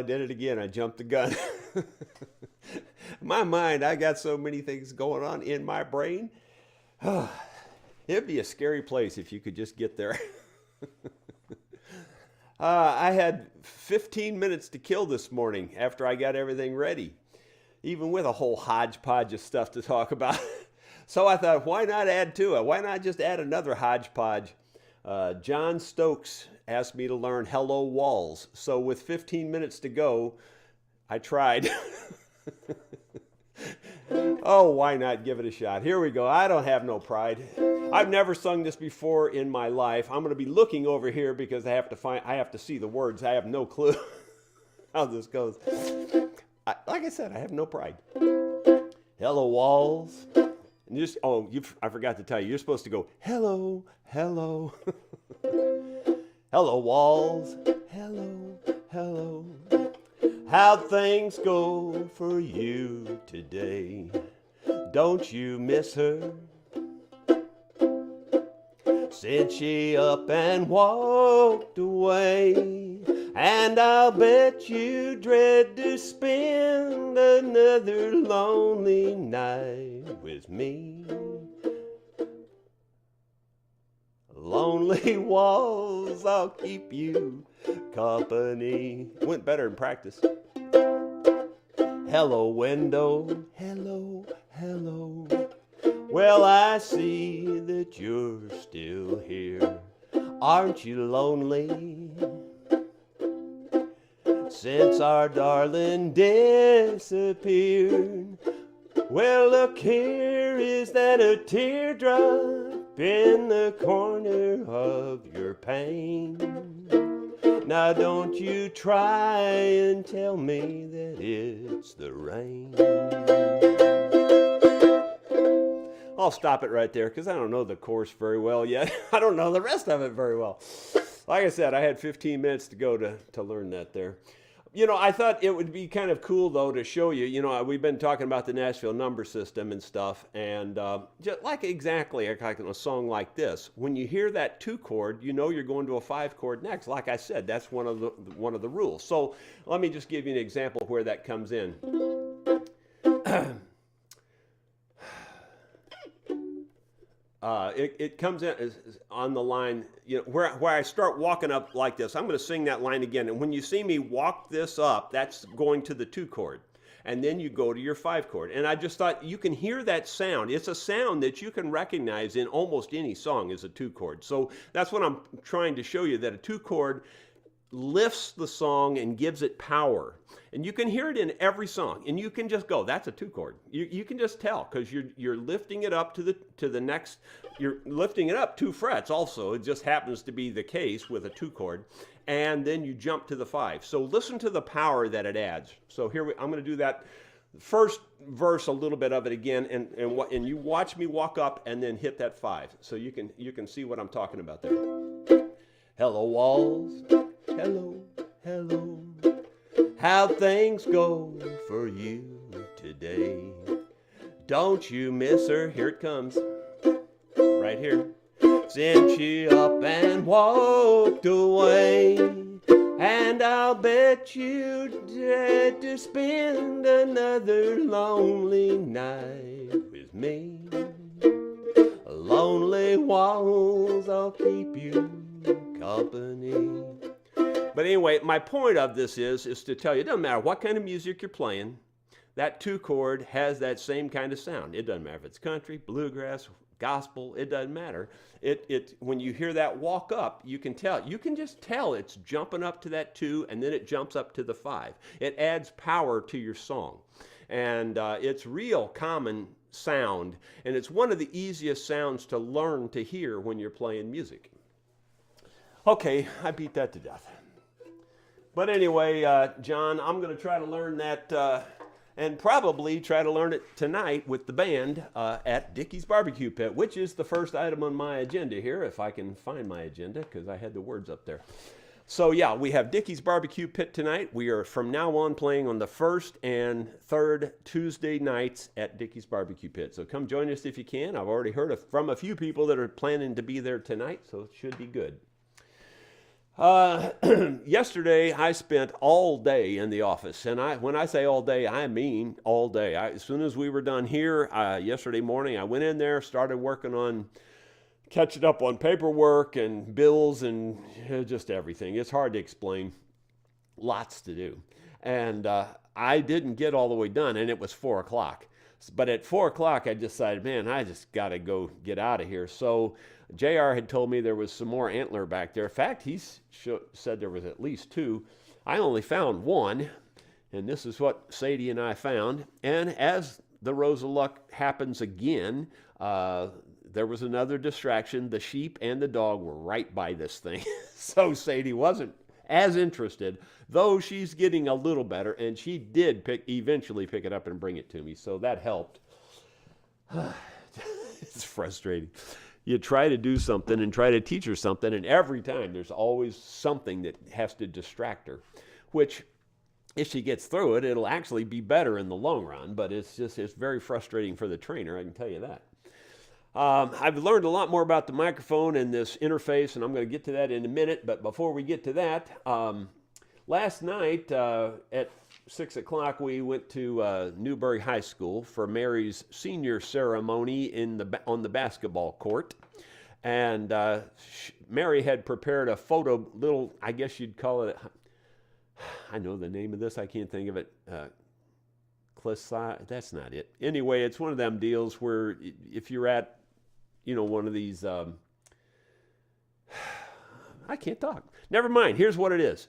did it again. I jumped the gun. In my mind, I got so many things going on in my brain. It'd be a scary place if you could just get there. I had 15 minutes to kill this morning after I got everything ready, even with a whole hodgepodge of stuff to talk about. So I thought, why not add to it? Why not just add another hodgepodge? John Stokes asked me to learn Hello Walls. So with 15 minutes to go, I tried. Oh, why not give it a shot? Here we go. I don't have no pride. I've never sung this before in my life. I'm going to be looking over here because I have to see the words. I have no clue how this goes. Like I said, I have no pride. Hello walls. And I forgot to tell you, you're supposed to go, hello, hello. Hello walls. Hello, hello. How'd things go for you today? Don't you miss her? Since she up and walked away, and I'll bet you dread to spend another lonely night with me. Lonely walls, I'll keep you company. Went better in practice. Hello window, hello, hello. Well, I see that you're still here. Aren't you lonely? Since our darling disappeared. Well, look here, is that a teardrop in the corner of your pane? Now don't you try and tell me that it's the rain. I'll stop it right there because I don't know the chorus very well yet. I don't know the rest of it very well. Like I said, I had 15 minutes to go to learn that there. You know, I thought it would be kind of cool, though, to show you. You know, we've been talking about the Nashville number system and stuff. And just like exactly like in a song like this, when you hear that 2 chord, you know you're going to a 5 chord next. Like I said, that's one of the rules. So let me just give you an example where that comes in. It comes in on the line, you know, where I start walking up like this. I'm going to sing that line again. And when you see me walk this up, that's going to the 2 chord. And then you go to your 5 chord. And I just thought you can hear that sound. It's a sound that you can recognize in almost any song as a 2 chord. So that's what I'm trying to show you, that a 2 chord lifts the song and gives it power. And you can hear it in every song, and you can just go, that's a 2 chord. You can just tell because you're lifting it up to the next, you're lifting it up 2 frets also. It just happens to be the case with a 2 chord. And then you jump to the 5. So listen to the power that it adds. So here I'm going to do that first verse, a little bit of it again, and you watch me walk up and then hit that 5. So you can see what I'm talking about there. Hello walls. Hello, hello, how'd things go for you today? Don't you miss her? Here it comes, right here. Since she up and walked away, and I'll bet you dread to spend another lonely night with me. Lonely walls, I'll keep you company. But anyway, my point of this is to tell you, it doesn't matter what kind of music you're playing, that 2 chord has that same kind of sound. It doesn't matter if it's country, bluegrass, gospel, it doesn't matter. When you hear that walk up, you can tell. You can just tell it's jumping up to that 2, and then it jumps up to the 5. It adds power to your song. And it's real common sound, and it's one of the easiest sounds to learn to hear when you're playing music. Okay, I beat that to death. But anyway, John, I'm going to try to learn that and probably try to learn it tonight with the band at Dickey's Barbecue Pit, which is the first item on my agenda here, if I can find my agenda, because I had the words up there. So yeah, we have Dickey's Barbecue Pit tonight. We are from now on playing on the 1st and 3rd Tuesday nights at Dickey's Barbecue Pit. So come join us if you can. I've already heard from a few people that are planning to be there tonight, so it should be good. Yesterday, I spent all day in the office, and when I say all day, I mean all day. As soon as we were done here yesterday morning, I went in there, started working on catching up on paperwork and bills and just everything. It's hard to explain. Lots to do, and I didn't get all the way done, and it was 4 o'clock. But at 4 o'clock, I decided, man, I just got to go get out of here. So JR had told me there was some more antler back there. In fact, he said there was at least two. I only found one, and this is what Sadie and I found. And as the Rosa luck happens again, there was another distraction. The sheep and the dog were right by this thing. So Sadie wasn't as interested, though she's getting a little better, and she did eventually pick it up and bring it to me, so that helped. It's frustrating. You try to do something and try to teach her something, and every time there's always something that has to distract her, which if she gets through it, it'll actually be better in the long run, but it's very frustrating for the trainer, I can tell you that. I've learned a lot more about the microphone and this interface, and I'm going to get to that in a minute. But before we get to that, last night at 6 o'clock, we went to Newberry High School for Mary's senior ceremony on the basketball court. And Mary had prepared a little, I guess you'd call it, I know the name of this, I can't think of it. That's not it. Anyway, it's one of them deals where if you're at, one of these, I can't talk. Never mind. Here's what it is.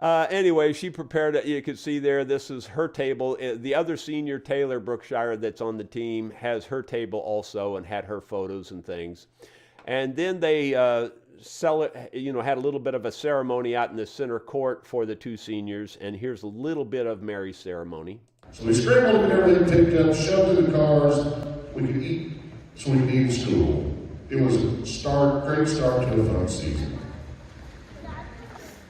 Anyway, she prepared it. You could see there, this is her table. The other senior, Taylor Brookshire, that's on the team, has her table also and had her photos and things. And then they had a little bit of a ceremony out in the center court for the two seniors. And here's a little bit of Mary's ceremony. So we scrambled and everything picked up, shoved in the cars. We could eat so we could be in school. It was a great start to a fun season.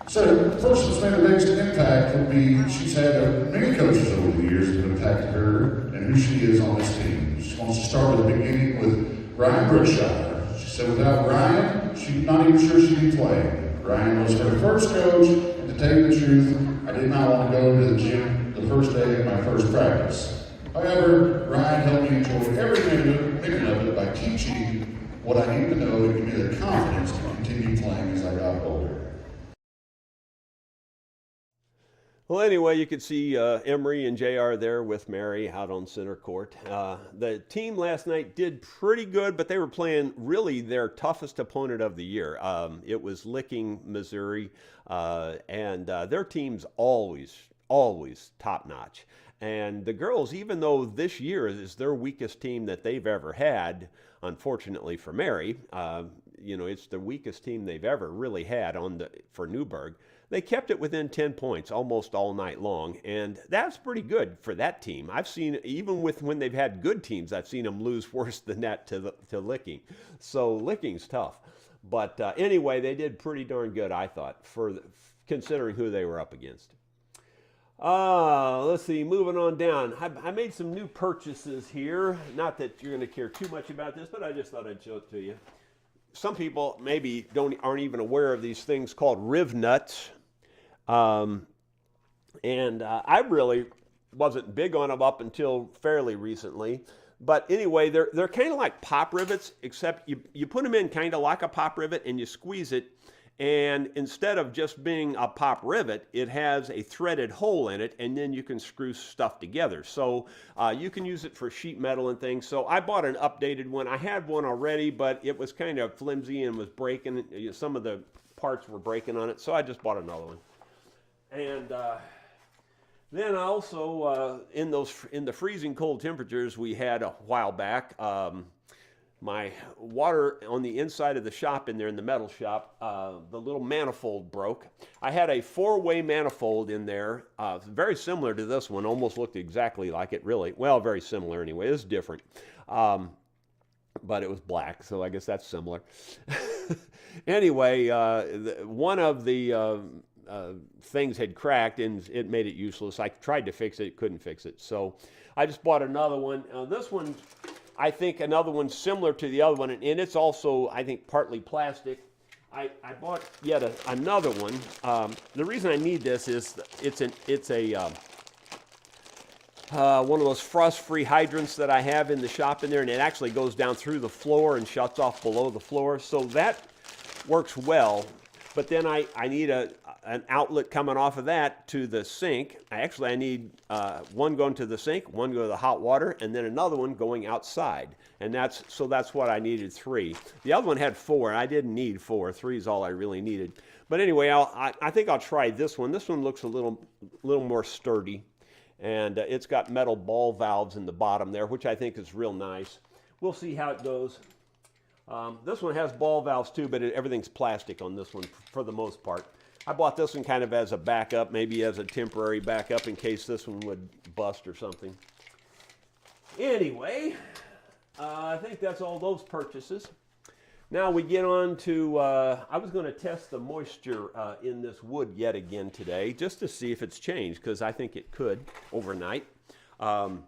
So the person that's made the biggest impact would be, she's had many coaches over the years that have impacted her and who she is on this team. She wants to start at the beginning with Ryan Brookshire. She said without Ryan, she's not even sure she'd be playing. Ryan was her first coach, and to tell you the truth, I did not want to go to the gym the first day of my first practice. However, Ryan helped me enjoy every minute of it by teaching what I need to know to give me the confidence to continue playing as I got older. Well, anyway, you could see Emery and JR there with Mary out on center court. The team last night did pretty good, but they were playing really their toughest opponent of the year. It was Licking, Missouri, and their team's always top-notch. And the girls, even though this year is their weakest team that they've ever had, unfortunately for Mary, it's the weakest team they've ever really had for Newburgh. They kept it within 10 points almost all night long, and that's pretty good for that team. I've seen, even when they've had good teams, I've seen them lose worse than that to Licking. So Licking's tough. But anyway, they did pretty darn good, I thought, considering who they were up against. Let's see, moving on down. I made some new purchases here. Not that you're going to care too much about this, but I just thought I'd show it to you. Some people maybe aren't even aware of these things called riv nuts. I really wasn't big on them up until fairly recently. But anyway, they're kind of like pop rivets, except you put them in kind of like a pop rivet and you squeeze it. And instead of just being a pop rivet, it has a threaded hole in it, and then you can screw stuff together. So you can use it for sheet metal and things. So I bought an updated one. I had one already, but it was kind of flimsy and was breaking. Some of the parts were breaking on it, so I just bought another one. And then also in the freezing cold temperatures we had a while back, my water on the inside of the shop in there, in the metal shop, the little manifold broke. I had a 4-way manifold in there, very similar to this one, almost looked exactly like it really. Well, very similar anyway, it's different. But it was black, so I guess that's similar. Anyway, one of the things had cracked and it made it useless. I tried to fix it, couldn't fix it. So I just bought another one. This one I think another one similar to the other one, and it's also, I think, partly plastic. I bought yet another one. The reason I need this is it's one of those frost-free hydrants that I have in the shop in there, and it actually goes down through the floor and shuts off below the floor. So that works well. But then I need an outlet coming off of that to the sink. I need one going to the sink, one going to the hot water, and then another one going outside. And that's what I needed, 3. The other one had 4, and I didn't need 4. 3 is all I really needed. But anyway, I think I'll try this one. This one looks a little more sturdy, and it's got metal ball valves in the bottom there, which I think is real nice. We'll see how it goes. This one has ball valves too, but everything's plastic on this one for the most part. I bought this one kind of as a backup, maybe as a temporary backup in case this one would bust or something. Anyway, I think that's all those purchases. Now we get on to, I was going to test the moisture in this wood yet again today, just to see if it's changed, because I think it could overnight. So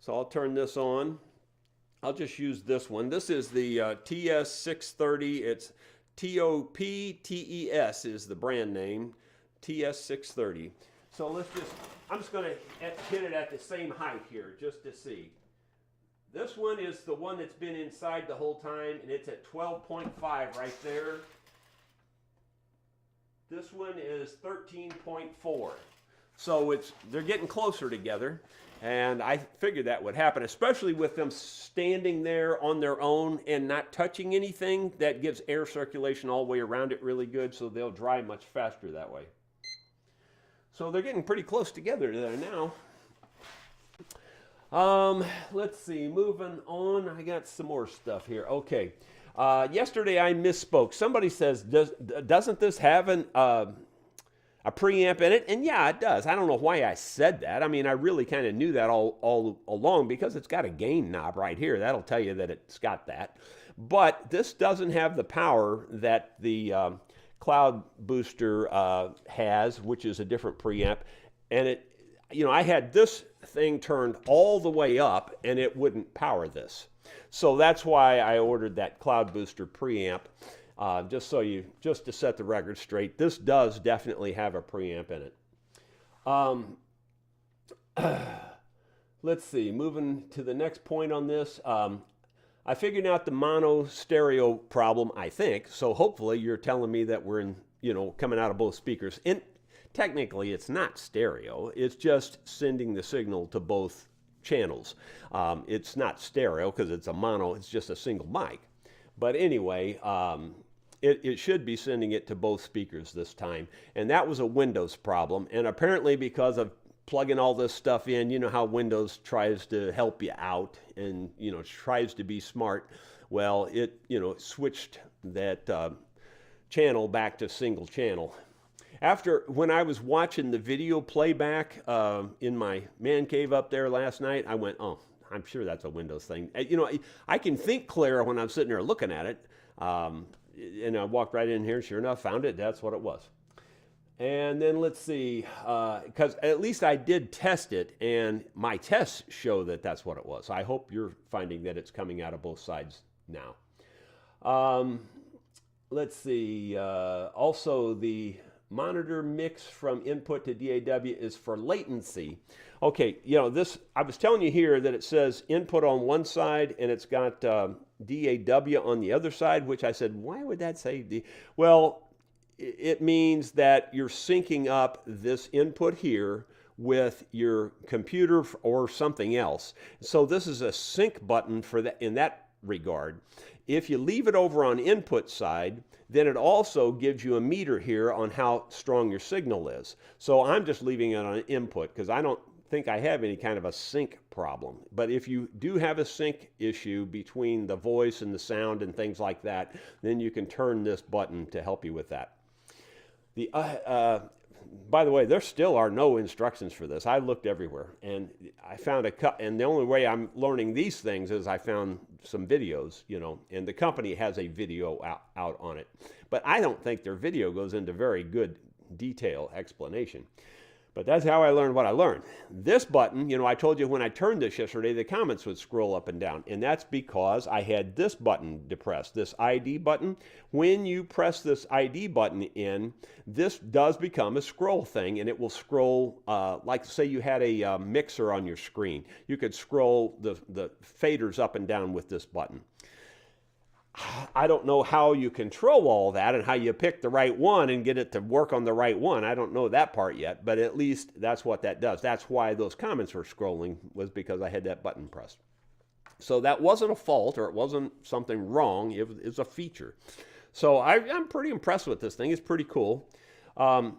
I'll turn this on. I'll just use this one. This is the TS630. It's TOPTES is the brand name, TS630. So I'm just going to hit it at the same height here just to see. This one is the one that's been inside the whole time, and it's at 12.5 right there. This one is 13.4. So they're getting closer together. And I figured that would happen, especially with them standing there on their own and not touching anything. That gives air circulation all the way around it really good, so they'll dry much faster that way. So they're getting pretty close together there now. Let's see, moving on. I got some more stuff here. Okay. Yesterday I misspoke. Somebody says, doesn't this have a preamp in it? And yeah, it does. I don't know why I said that. I mean, I really kind of knew that all along because it's got a gain knob right here. That'll tell you that it's got that. But this doesn't have the power that the Cloud Booster has, which is a different preamp. And I had this thing turned all the way up and it wouldn't power this. So that's why I ordered that Cloud Booster preamp. Just to set the record straight, this does definitely have a preamp in it. Let's see, moving to the next point on this. I figured out the mono stereo problem, I think, so hopefully you're telling me that we're coming out of both speakers. And technically it's not stereo, it's just sending the signal to both channels. It's not stereo because it's a mono, it's just a single mic. But anyway, it should be sending it to both speakers this time. And that was a Windows problem. And apparently because of plugging all this stuff in, you know how Windows tries to help you out and, tries to be smart. Well, it, switched that channel back to single channel. When I was watching the video playback in my man cave up there last night, I went, oh, I'm sure that's a Windows thing. I can think clearer when I'm sitting there looking at it. And I walked right in here, sure enough, found it. That's what it was. And then let's see, because at least I did test it, and my tests show that that's what it was. I hope you're finding that it's coming out of both sides now. Let's see, also the monitor mix from input to DAW is for latency. Okay, I was telling you here that it says input on one side and it's got DAW on the other side, which I said, why would that say D? Well, it means that you're syncing up this input here with your computer or something else. So this is a sync button for that in that regard. If you leave it over on input side, then it also gives you a meter here on how strong your signal is. So I'm just leaving it on input because I don't think I have any kind of a sync problem. But if you do have a sync issue between the voice and the sound and things like that, then you can turn this button to help you with that. By the way, there still are no instructions for this. I looked everywhere and I found and the only way I'm learning these things is I found some videos, and the company has a video out on it. But I don't think their video goes into very good detail explanation. But that's how I learned what I learned. This button, I told you when I turned this yesterday, the comments would scroll up and down. And that's because I had this button depressed, this ID button. When you press this ID button in, this does become a scroll thing, and it will scroll, like say you had a mixer on your screen. You could scroll the faders up and down with this button. I don't know how you control all that and how you pick the right one and get it to work on the right one. I don't know that part yet, but at least that's what that does. That's why those comments were scrolling, was because I had that button pressed. So that wasn't a fault, or it wasn't something wrong. It was a feature. So I'm pretty impressed with this thing. It's pretty cool.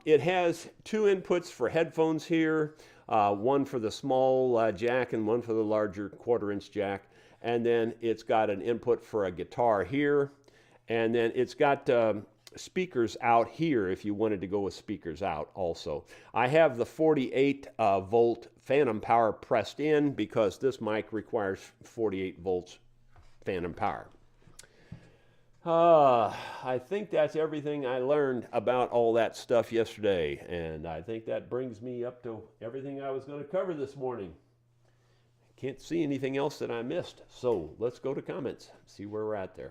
It has 2 inputs for headphones here, one for the small jack and one for the larger 1/4-inch jack. And then it's got an input for a guitar here. And then it's got speakers out here if you wanted to go with speakers out also. I have the 48 volt phantom power pressed in because this mic requires 48 volts phantom power. I think that's everything I learned about all that stuff yesterday. And I think that brings me up to everything I was going to cover this morning. Can't see anything else that I missed. So let's go to comments, see where we're at there.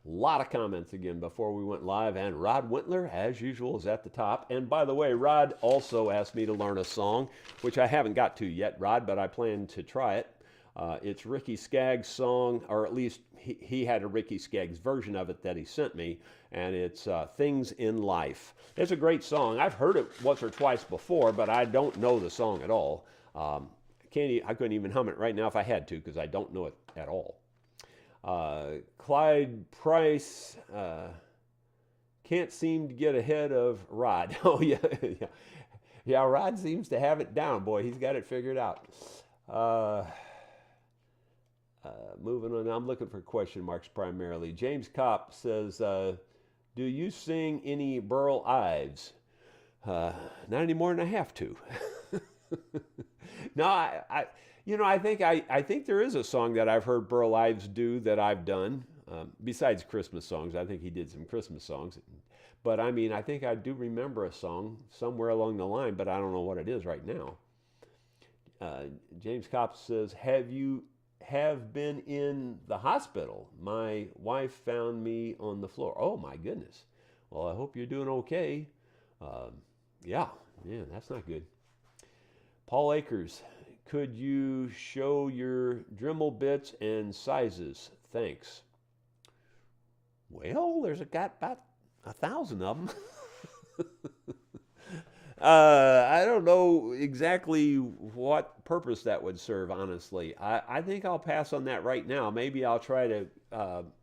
A lot of comments again before we went live, and Rod Wintler, as usual, is at the top. And by the way, Rod also asked me to learn a song, which I haven't got to yet, Rod, but I plan to try it. It's Ricky Skaggs' song, or at least he had a Ricky Skaggs version of it that he sent me, and it's Things in Life. It's a great song. I've heard it once or twice before, but I don't know the song at all. I couldn't even hum it right now if I had to, because I don't know it at all. Clyde Price can't seem to get ahead of Rod. Oh, yeah. Yeah, Rod seems to have it down, boy. He's got it figured out. Moving on, I'm looking for question marks primarily. James Kopp says, do you sing any Burl Ives? Not any more than I have to. No, I think there is a song that I've heard Burl Ives do that I've done. Besides Christmas songs, I think he did some Christmas songs. But I think I do remember a song somewhere along the line, but I don't know what it is right now. James Kopp says, have been in the hospital. My wife found me on the floor. Oh my goodness. Well, I hope you're doing okay. Yeah, that's not good. Paul Akers, could you show your Dremel bits and sizes? Thanks. Well, there's got about 1,000 of them. I don't know exactly what purpose that would serve, honestly. I think I'll pass on that right now. Maybe I'll try to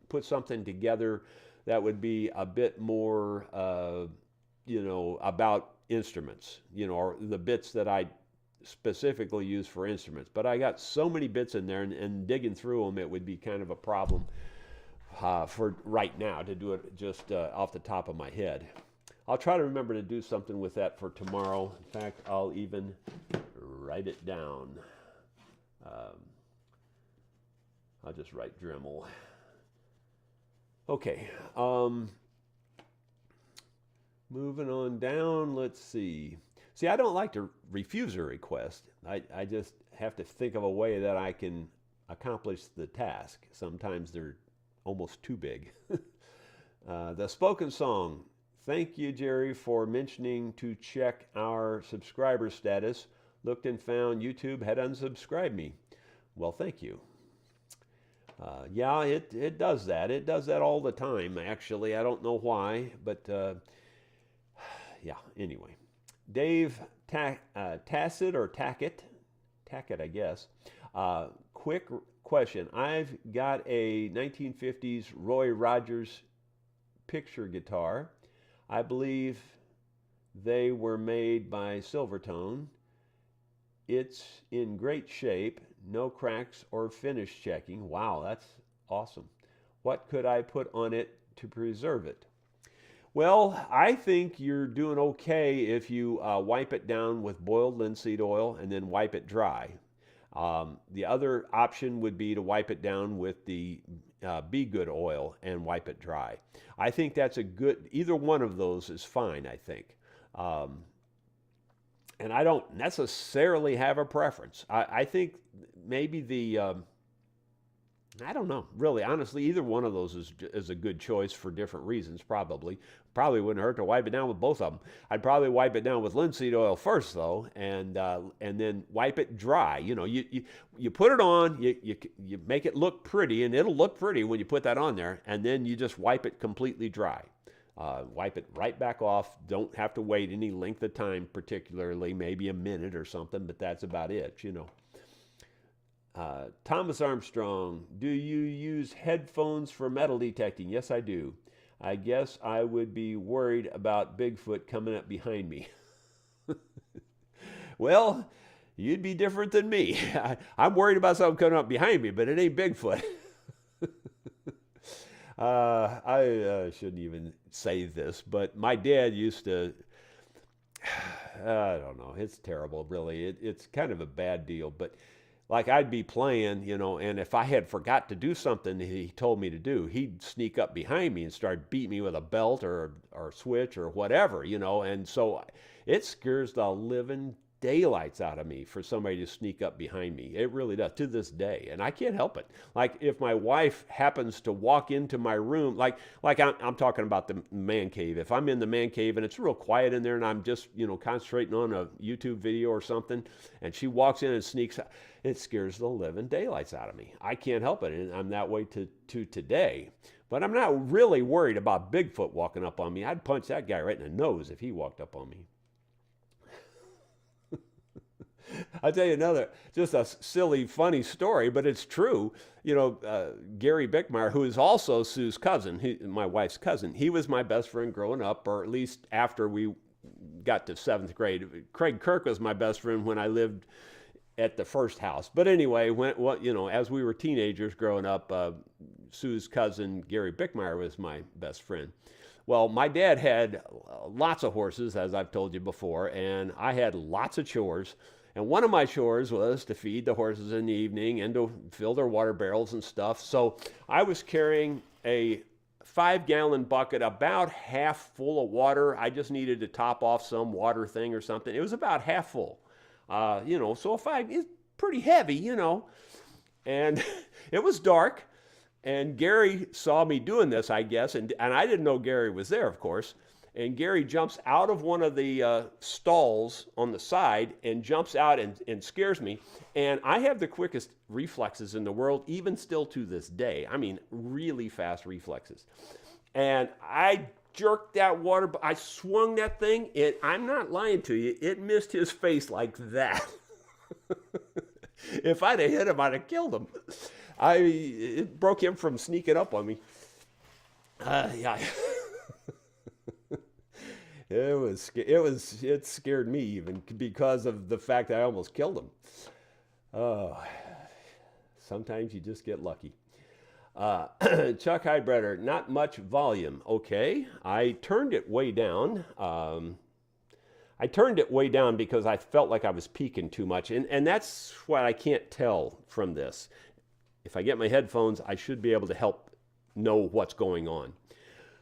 put something together that would be a bit more, about instruments, or the bits that I specifically use for instruments. But I got so many bits in there, and digging through them, it would be kind of a problem for right now to do it just off the top of my head. I'll try to remember to do something with that for tomorrow. In fact, I'll even write it down. I'll just write Dremel. Okay. Moving on down, let's see. See, I don't like to refuse a request. I just have to think of a way that I can accomplish the task. Sometimes they're almost too big. The spoken song. Thank you, Jerry, for mentioning to check our subscriber status. Looked and found YouTube had unsubscribed me. Well, thank you. Yeah, it does that. It does that all the time, actually. I don't know why, but yeah, anyway. Dave Tackett, I guess. Quick question. I've got a 1950s Roy Rogers picture guitar. I believe they were made by Silvertone. It's in great shape, no cracks or finish checking. Wow, that's awesome. What could I put on it to preserve it? Well, I think you're doing okay if you wipe it down with boiled linseed oil and then wipe it dry. The other option would be to wipe it down with the Be Good oil and wipe it dry. I think that's either one of those is fine, I think. and I don't necessarily have a preference. I think maybe I don't know, really, honestly, either one of those is a good choice for different reasons, probably. Probably wouldn't hurt to wipe it down with both of them. I'd probably wipe it down with linseed oil first, though, and then wipe it dry. You know, you put it on, you make it look pretty, and it'll look pretty when you put that on there, and then you just wipe it completely dry. Wipe it right back off. Don't have to wait any length of time, particularly maybe a minute or something, but that's about it, you know. Thomas Armstrong, do you use headphones for metal detecting? Yes, I do. I guess I would be worried about Bigfoot coming up behind me. Well, you'd be different than me. I'm worried about something coming up behind me, but it ain't Bigfoot. I shouldn't even say this, but my dad used to, I don't know, it's terrible, really. It's kind of a bad deal, but like I'd be playing, you know, and if I had forgot to do something he told me to do, he'd sneak up behind me and start beating me with a belt or switch or whatever, you know, and so it scares the living daylights out of me for somebody to sneak up behind me. It really does, to this day, and I can't help it. Like if my wife happens to walk into my room, like I'm talking about the man cave. If I'm in the man cave and it's real quiet in there and I'm just, you know, concentrating on a YouTube video or something, and she walks in and sneaks out, it scares the living daylights out of me. I can't help it, and I'm that way to today. But I'm not really worried about Bigfoot walking up on me. I'd punch that guy right in the nose if he walked up on me. I'll tell you another, just a silly, funny story, but it's true. You know, Gary Bickmeyer, who is also Sue's cousin, my wife's cousin, he was my best friend growing up, or at least after we got to 7th grade. Craig Kirk was my best friend when I lived at the first house. But anyway, you know, as we were teenagers growing up, Sue's cousin, Gary Bickmeyer, was my best friend. Well, my dad had lots of horses, as I've told you before, and I had lots of chores. And one of my chores was to feed the horses in the evening and to fill their water barrels and stuff. So I was carrying a 5-gallon bucket about half full of water. I just needed to top off some water thing or something. It was about half full, you know, so it's pretty heavy, you know. And it was dark, and Gary saw me doing this, I guess, and I didn't know Gary was there, of course. And Gary jumps out of one of the stalls on the side and jumps out and scares me. And I have the quickest reflexes in the world, even still to this day. I mean, really fast reflexes. And I jerked that water, I swung that thing, and I'm not lying to you, it missed his face like that. If I'd have hit him, I'd have killed him. It broke him from sneaking up on me. Yeah. It scared me even because of the fact that I almost killed him. Oh, sometimes you just get lucky. Chuck Highbreder, not much volume. Okay, I turned it way down. I turned it way down because I felt like I was peaking too much, and that's what I can't tell from this. If I get my headphones, I should be able to help know what's going on.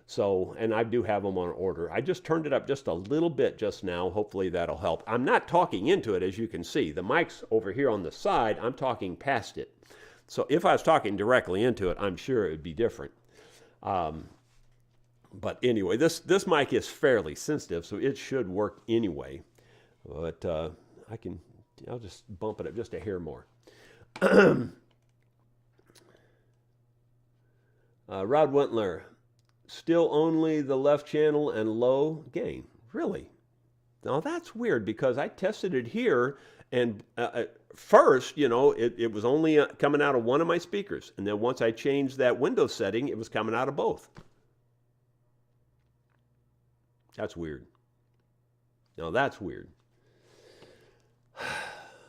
So, and I do have them on order. I just turned it up just a little bit just now. Hopefully that'll help. I'm not talking into it, as you can see. The mic's over here on the side. I'm talking past it. So if I was talking directly into it, I'm sure it would be different. But anyway, this mic is fairly sensitive, so it should work anyway. But I'll just bump it up just a hair more. Rod Wentler. Still only the left channel and low gain. Really? Now that's weird because I tested it here and first, you know, it was only coming out of one of my speakers. And then once I changed that window setting, it was coming out of both. That's weird. Now that's weird.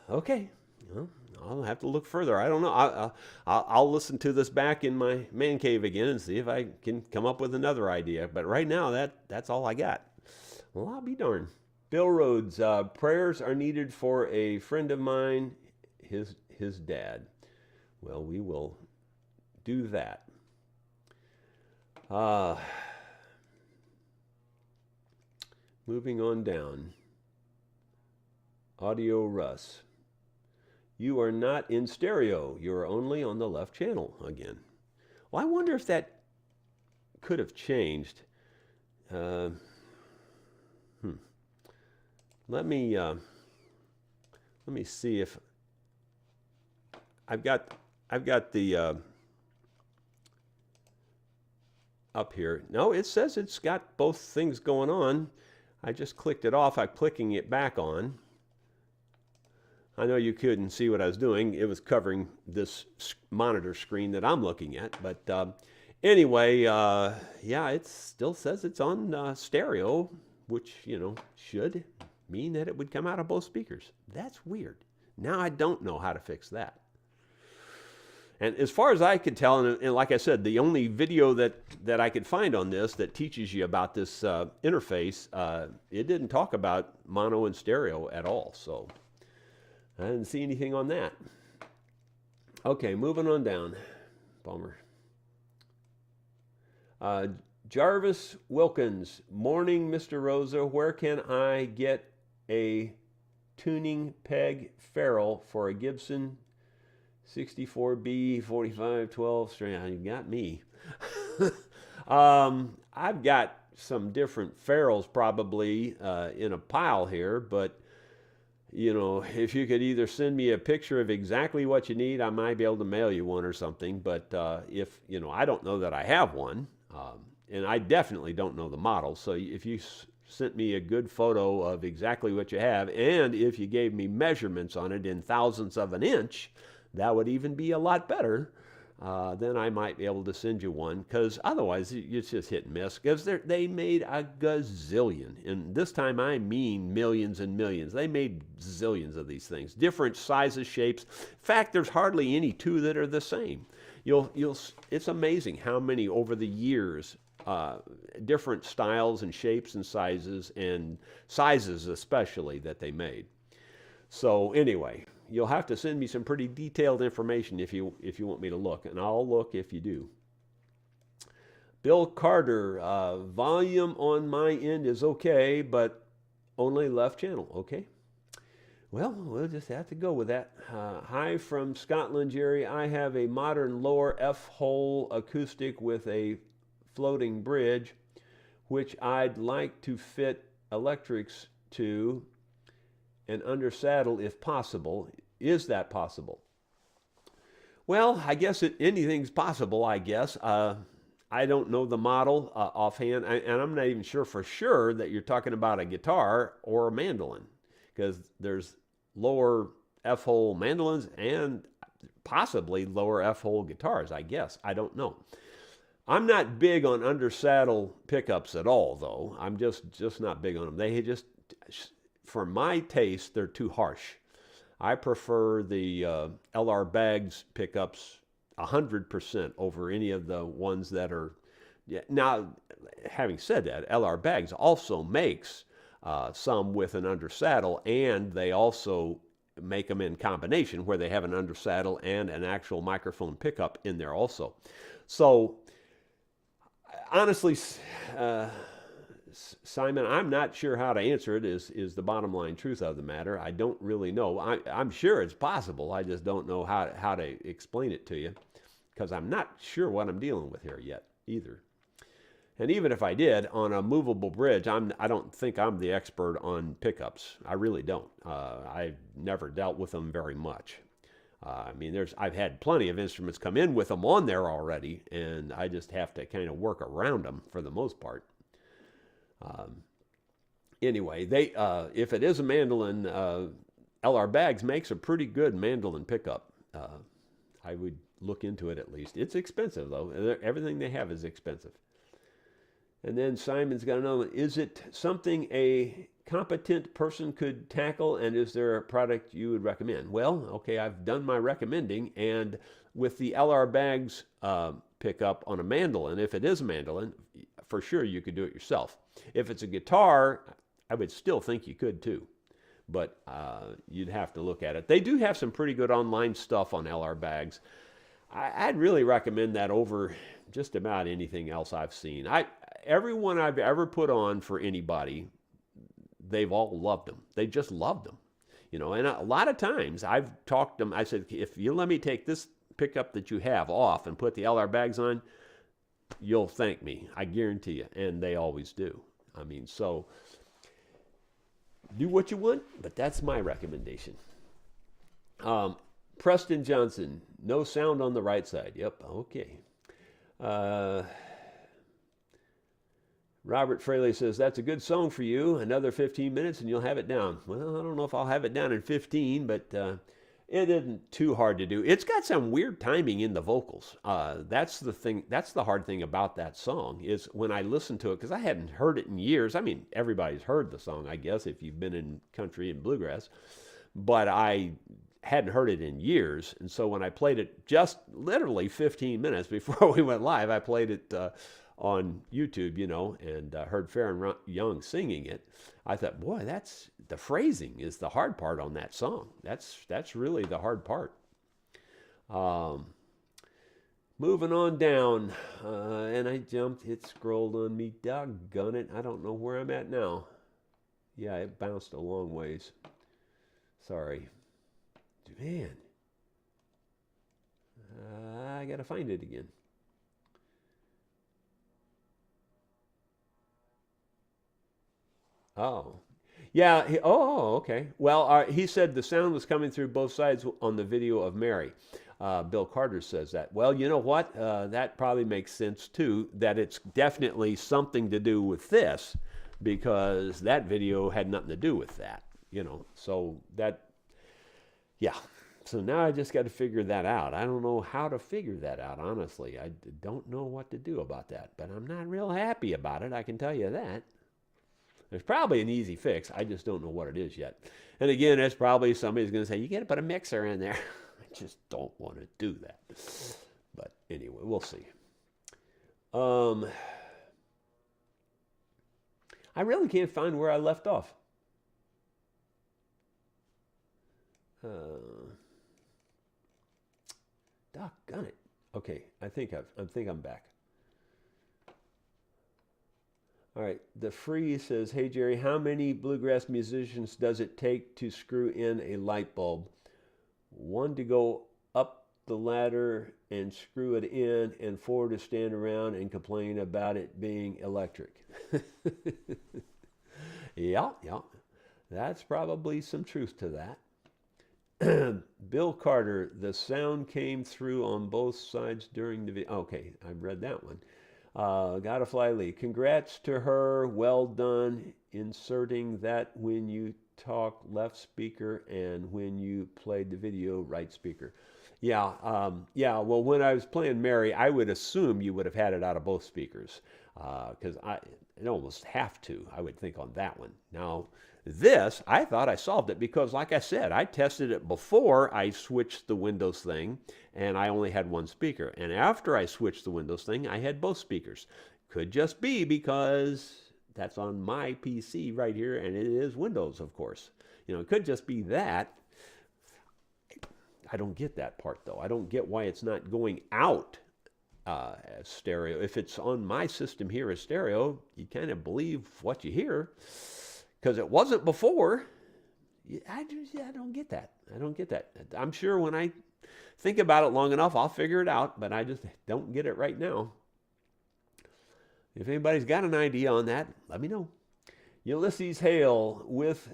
Okay. Well, I'll have to look further. I don't know. I'll listen to this back in my man cave again and see if I can come up with another idea. But right now, that's all I got. Well, I'll be darned. Bill Rhodes, prayers are needed for a friend of mine, his dad. Well, we will do that. Moving on down. Audio Russ. You are not in stereo. You are only on the left channel again. Well, I wonder if that could have changed. Let me see if I've got the up here. No, it says it's got both things going on. I just clicked it off. I'm clicking it back on. I know you couldn't see what I was doing. It was covering this monitor screen that I'm looking at. But anyway, yeah, it still says it's on stereo, which, should mean that it would come out of both speakers. That's weird. Now I don't know how to fix that. And as far as I could tell, and like I said, the only video that I could find on this that teaches you about this interface, it didn't talk about mono and stereo at all. So I didn't see anything on that. Okay, moving on down. Bummer. Jarvis Wilkins, morning, Mr. Rosa. Where can I get a tuning peg ferrule for a Gibson 64B 4512 string? You got me. I've got some different ferrules probably in a pile here, but if you could either send me a picture of exactly what you need, I might be able to mail you one or something. But if, I don't know that I have one, and I definitely don't know the model. So if you sent me a good photo of exactly what you have, and if you gave me measurements on it in thousandths of an inch, that would even be a lot better. Then I might be able to send you one, because otherwise it's just hit and miss, because they made a gazillion. And this time I mean millions and millions. They made zillions of these things, different sizes, shapes. In fact, there's hardly any two that are the same. It's amazing how many over the years, different styles and shapes and sizes especially, that they made. So anyway, you'll have to send me some pretty detailed information if you want me to look, and I'll look if you do. Bill Carter, volume on my end is okay, but only left channel. Okay. Well, we'll just have to go with that. Hi from Scotland, Jerry. I have a modern lower F-hole acoustic with a floating bridge, which I'd like to fit electrics to and under saddle if possible. Is that possible? Well, I guess anything's possible, I guess. I don't know the model offhand, and I'm not even sure for sure that you're talking about a guitar or a mandolin, because there's lower F-hole mandolins and possibly lower F-hole guitars, I guess. I don't know. I'm not big on under saddle pickups at all, though. I'm just not big on them. They just, for my taste, they're too harsh. I prefer the LR Baggs pickups 100% over any of the ones that are. Yeah. Now, having said that, LR Baggs also makes some with an under saddle, and they also make them in combination where they have an under saddle and an actual microphone pickup in there also. So, honestly, Simon, I'm not sure how to answer it, is the bottom line truth of the matter. I don't really know. I'm sure it's possible. I just don't know how to explain it to you, because I'm not sure what I'm dealing with here yet either. And even if I did, on a movable bridge, I don't think I'm the expert on pickups. I really don't. I've never dealt with them very much. I mean, I've had plenty of instruments come in with them on there already, and I just have to kind of work around them for the most part. Anyway, if it is a mandolin, LR Baggs makes a pretty good mandolin pickup. I would look into it at least. It's expensive, though. Everything they have is expensive. And then Simon's got to know, is it something a competent person could tackle, and is there a product you would recommend? Well, okay, I've done my recommending, and with the LR Baggs pickup on a mandolin, if it is a mandolin, for sure you could do it yourself. If it's a guitar, I would still think you could too, but you'd have to look at it. They do have some pretty good online stuff on LR Baggs. I'd really recommend that over just about anything else I've seen. Everyone I've ever put on for anybody, they've all loved them. They just loved them. You know, and a lot of times I've talked to them. I said, if you let me take this pickup that you have off and put the LR bags on, you'll thank me. I guarantee you. And they always do. I mean, so do what you want, but that's my recommendation. Preston Johnson, no sound on the right side. Yep, okay. Robert Fraley says, that's a good song for you. Another 15 minutes and you'll have it down. Well, I don't know if I'll have it down in 15, but it isn't too hard to do. It's got some weird timing in the vocals. That's the thing. That's the hard thing about that song is when I listen to it, because I hadn't heard it in years. I mean, everybody's heard the song, I guess, if you've been in country and bluegrass. But I hadn't heard it in years. And so when I played it just literally 15 minutes before we went live, I played it on YouTube, you know, and heard Farron Young singing it. I thought, boy, that's the phrasing is the hard part on that song. That's really the hard part. Moving on down, and I jumped. It scrolled on me. Doggone it! I don't know where I'm at now. Yeah, it bounced a long ways. Sorry, man. I gotta find it again. Oh, yeah. Okay. Well, he said the sound was coming through both sides on the video of Mary. Bill Carter says that. Well, you know what? That probably makes sense too, that it's definitely something to do with this because that video had nothing to do with that, you know. So that, yeah. So now I just got to figure that out. I don't know how to figure that out, honestly. I don't know what to do about that, but I'm not real happy about it, I can tell you that. There's probably an easy fix. I just don't know what it is yet. And again, there's probably somebody's going to say, you got to put a mixer in there. I just don't want to do that. But anyway, we'll see. I really can't find where I left off. Doggone it. Okay, I think I'm back. All right, the Free says, hey Jerry, how many bluegrass musicians does it take to screw in a light bulb? One to go up the ladder and screw it in, and four to stand around and complain about it being electric. Yeah, that's probably some truth to that. Bill Carter, the sound came through on both sides during the video. Okay, I've read that one. Gotta Fly Lee, congrats to her, well done inserting that when you talk left speaker and when you played the video right speaker. Yeah, well when I was playing Mary, I would assume you would have had it out of both speakers because it almost have to, I would think, on that one. Now this, I thought I solved it because like I said, I tested it before I switched the Windows thing and I only had one speaker. And after I switched the Windows thing, I had both speakers. Could just be because that's on my PC right here and it is Windows, of course. You know, it could just be that. I don't get that part though. I don't get why it's not going out as stereo. If it's on my system here as stereo, you kind of believe what you hear. Because it wasn't before. I don't get that. I don't get that. I'm sure when I think about it long enough, I'll figure it out, but I just don't get it right now. If anybody's got an idea on that, let me know. Ulysses Hale with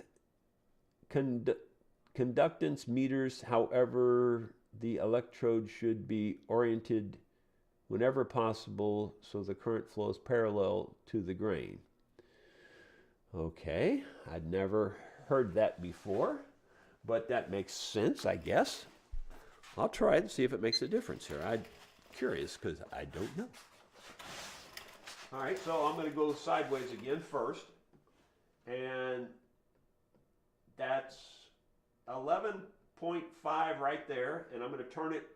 conductance meters, however, the electrode should be oriented whenever possible so the current flows parallel to the grain. Okay, I'd never heard that before, but that makes sense, I guess. I'll try it and see if it makes a difference here. I'm curious because I don't know. All right, so I'm going to go sideways again first, and that's 11.5 right there, and I'm going to turn it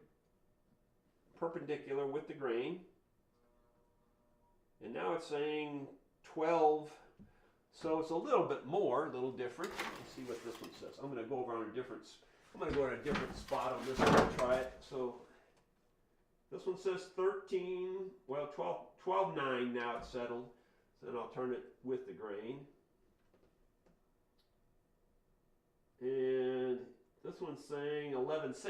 perpendicular with the grain, and now it's saying 12. So it's a little bit more, a little different. Let's see what this one says. I'm going to go over on a different spot on this one and try it. So this one says 13, well 12.9 now it's settled. So then I'll turn it with the grain. And one's saying 11.6.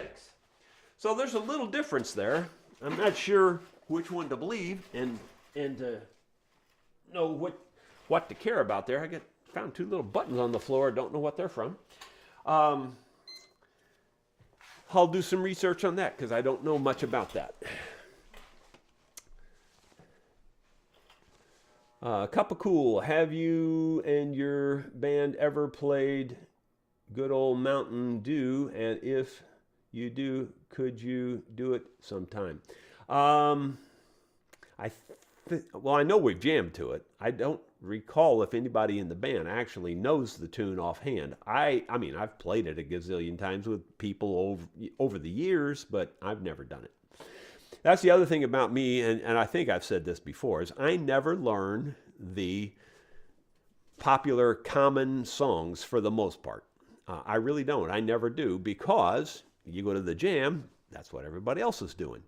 So there's a little difference there. I'm not sure which one to believe and to know what to care about there. I found two little buttons on the floor. Don't know what they're from. I'll do some research on that because I don't know much about that. Cup of Cool. Have you and your band ever played good old Mountain Dew? And if you do, could you do it sometime? Well, I know we've jammed to it. I don't recall if anybody in the band actually knows the tune offhand. I mean, I've played it a gazillion times with people over the years, but I've never done it. That's the other thing about me, and I think I've said this before, is I never learn the popular common songs for the most part. I really don't. I never do, because you go to the jam, that's what everybody else is doing.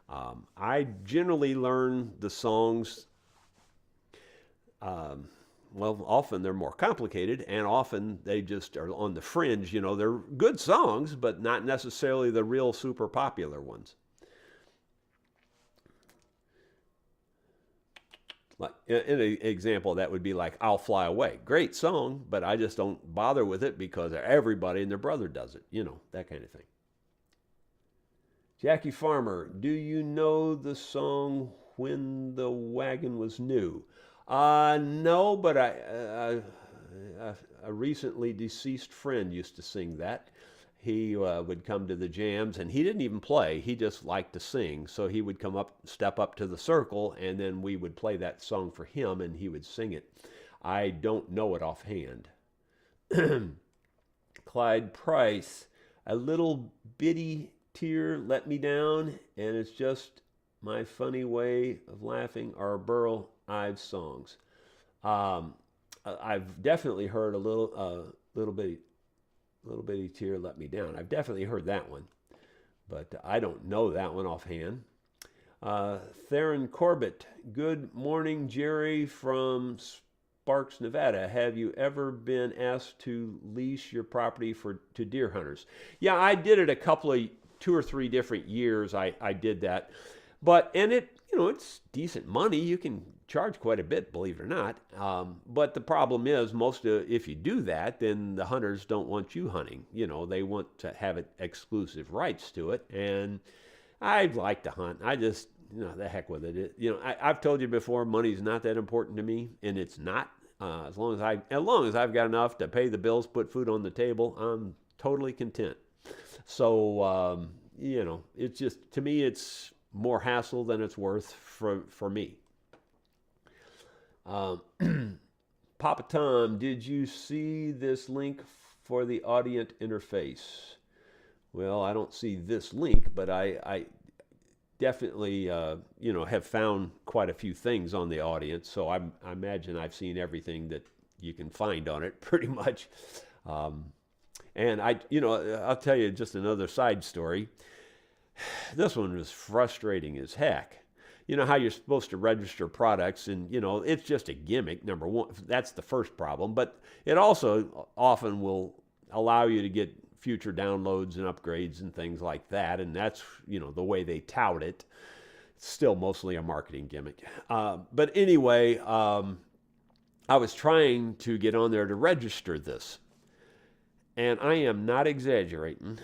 I generally learn the songs, well, often they're more complicated, and often they just are on the fringe. You know, they're good songs, but not necessarily the real super popular ones. Like, an example of that would be like I'll Fly Away. Great song, but I just don't bother with it because everybody and their brother does it. You know, that kind of thing. Jackie Farmer, do you know the song When the Wagon Was New? No, but a recently deceased friend used to sing that. He would come to the jams, and he didn't even play. He just liked to sing. So he would step up to the circle, and then we would play that song for him, and he would sing it. I don't know it offhand. Clyde Price, a little bitty tear let me down, and it's just my funny way of laughing are Burl Ives songs. I've definitely heard a little bitty tear let me down. I've definitely heard that one, but I don't know that one offhand. Theron Corbett, good morning, Jerry from Sparks, Nevada. Have you ever been asked to lease your property to deer hunters? Yeah, I did it 2 or 3 different years. I did that, and it's decent money. You can charge quite a bit, believe it or not. But the problem is, if you do that, then the hunters don't want you hunting. You know, they want to have exclusive rights to it. And I'd like to hunt. I just, the heck with it. I've told you before, money's not that important to me, and it's not. As long as I've got enough to pay the bills, put food on the table, I'm totally content. So, it's just, to me, it's more hassle than it's worth for me. Papa Tom, did you see this link for the Audient interface? Well, I don't see this link, but I definitely, have found quite a few things on the Audient, so I imagine I've seen everything that you can find on it, pretty much. And I'll tell you just another side story. This one was frustrating as heck. You know how you're supposed to register products, and it's just a gimmick. Number one, that's the first problem. But it also often will allow you to get future downloads and upgrades and things like that. And that's the way they tout it. It's still mostly a marketing gimmick. But anyway, I was trying to get on there to register this, and I am not exaggerating.